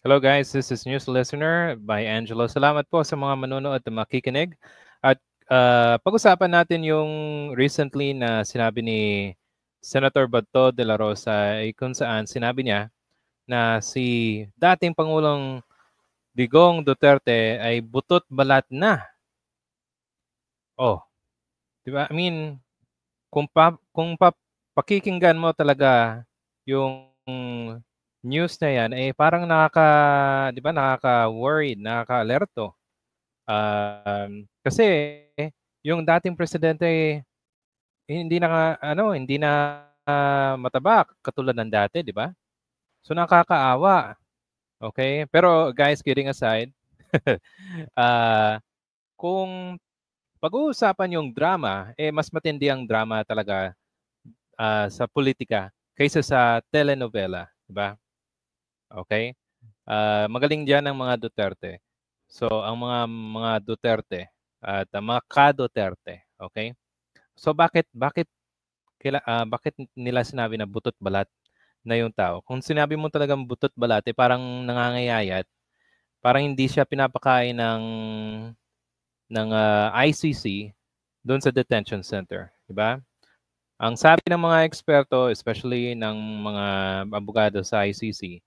Hello guys, this is News Listener by Angelo. Salamat po sa mga manonood at makikinig. At pag-usapan natin yung recently na sinabi ni Senator Bato de la Rosa kung saan sinabi niya na si dating Pangulong Digong Duterte ay butot balat na. Oh, di ba? I mean, kung pakikinggan mo talaga yung news na yan, parang di ba, nakaka-worried, nakaka-alerto. Kasi yung dating presidente hindi na mataba katulad ng dati, di ba? So nakakaawa. Okay? Pero guys, kidding aside, ah kung pag-uusapan yung drama, mas matindi ang drama talaga sa politika kaysa sa telenovela, di ba? Okay? Magaling diyan ang mga Duterte. So ang mga Duterte at ang mga ka-Duterte, okay? So bakit nila sinabi na butot balat na yung tao? Kung sinabi mo talagang butot balat, parang nangangayayat, parang hindi siya pinapakain ng ICC doon sa detention center, di ba? Ang sabi ng mga eksperto, especially ng mga abogado sa ICC,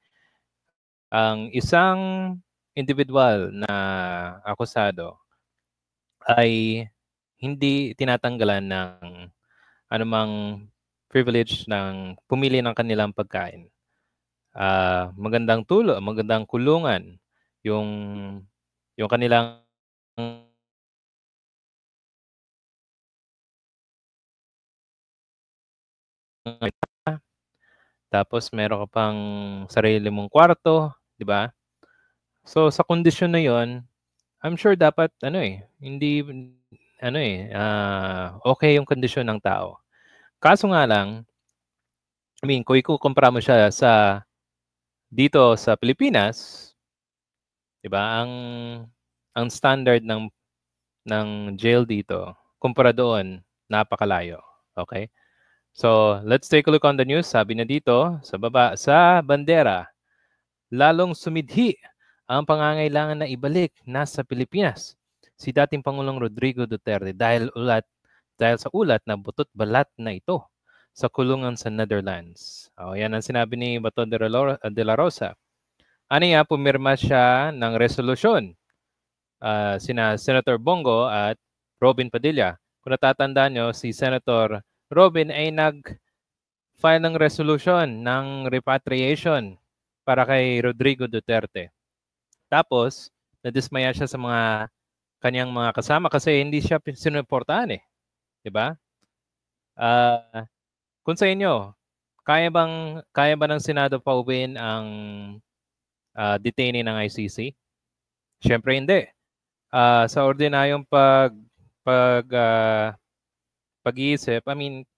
ang isang individual na akusado ay hindi tinatanggalan ng anumang privilege ng pumili ng kanilang pagkain. Magandang kulungan, yung yung kanilang tapos meron ka pang sarili mong kwarto, di ba? So sa kondisyon na 'yon, I'm sure dapat hindi okay yung kondisyon ng tao. Kaso nga lang, I mean, kung ikukumpara mo siya dito sa Pilipinas, 'di ba? Ang standard ng jail dito kumpara doon, napakalayo. Okay? So, let's take a look on the news. Sabi na dito sa baba, sa bandera, lalong sumidhi ang pangangailangan na ibalik nasa Pilipinas si dating Pangulong Rodrigo Duterte dahil sa ulat na butot balat na ito sa kulungan sa Netherlands. Yan ang sinabi ni Bato de la Rosa. Pumirma siya ng resolusyon sina Senator Bongo at Robin Padilla. Kung natatandaan nyo, si Senator Robin ay nag-file ng resolution ng repatriation para kay Rodrigo Duterte. Tapos, nadismaya siya sa mga kanyang mga kasama kasi hindi siya sinuportahan eh. Diba? Kung sa inyo, kaya ba ng Senado pauwiin ang detainee ng ICC? Siyempre hindi. Sa ordinaryong pag pag-iisip, I mean,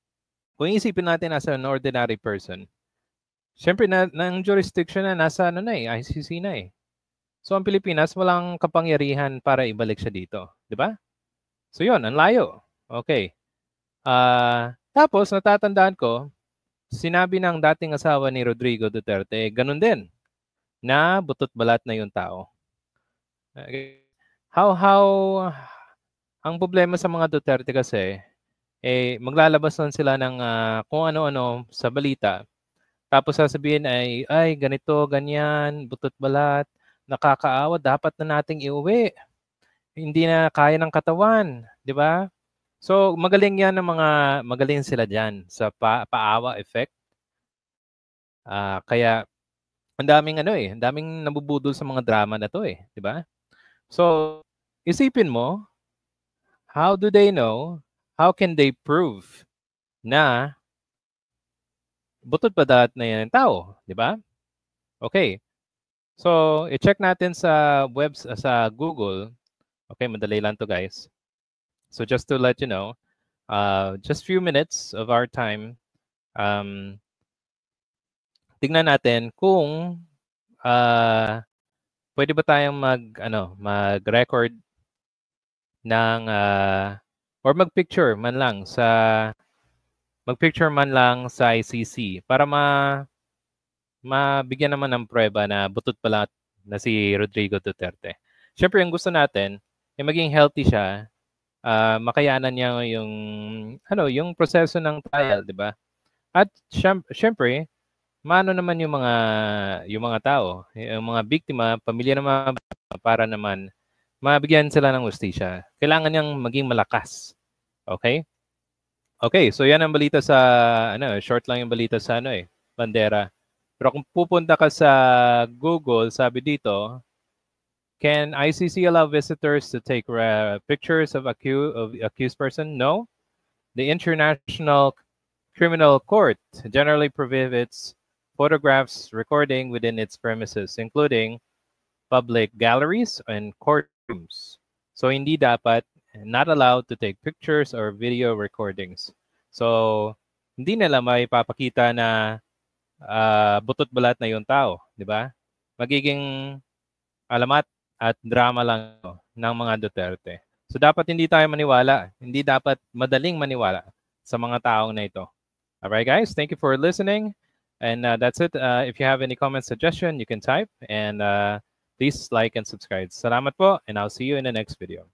kung isipin natin as an ordinary person, siyempre ng jurisdiction na nasa ICC na eh. So ang Pilipinas walang kapangyarihan para ibalik siya dito, 'di ba? So 'yun, ang layo. Okay. Tapos natatandaan ko, sinabi ng dating asawa ni Rodrigo Duterte, ganun din, na butot balat na yung tao. How ang problema sa mga Duterte kasi, maglalabas lang sila ng kung ano-ano sa balita. Tapos sasabihin ay ganito, ganyan, butot balat, nakakaawa, dapat na nating iuwi. Hindi na kaya ng katawan, di ba? So magaling yan magaling sila diyan sa paawa effect. Kaya ang daming nabubudol sa mga drama na to di ba? So isipin mo, how do they know? How can they prove na butot balat na yan ng tao, di ba? Okay. So, i-check natin sa sa Google. Okay, madali lang to guys. So just to let you know, just few minutes of our time, tignan natin kung pwede ba tayong mag-record ng or mag-picture man lang sa ICC para mabigyan naman ng prueba na butot na si Rodrigo Duterte. Siyempre, ang gusto natin ay maging healthy siya, makayanan niya yung proseso ng trial, di ba? At siyempre, maano naman yung mga tao, yung mga biktima, pamilya ng mga para naman mabigyan sila ng hustisya. Kailangan niyang maging malakas. Okay? Okay, so yan ang balita sa short lang yung balita sa Bandera. Pero kung pupunta ka sa Google, sabi dito, can ICC allow visitors to take pictures of accused person? No. The International Criminal Court generally prohibits photographs recording within its premises, including public galleries and courtrooms. So hindi dapat, not allowed to take pictures or video recordings. So hindi nila may papakita na butot balat na yung tao, di ba? Magiging alamat at drama lang ng mga Duterte. So dapat hindi tayo maniwala, hindi dapat madaling maniwala sa mga taong na ito. Alright guys, thank you for listening. And that's it. If you have any comments, suggestion, you can type. And please like and subscribe. Salamat po, and I'll see you in the next video.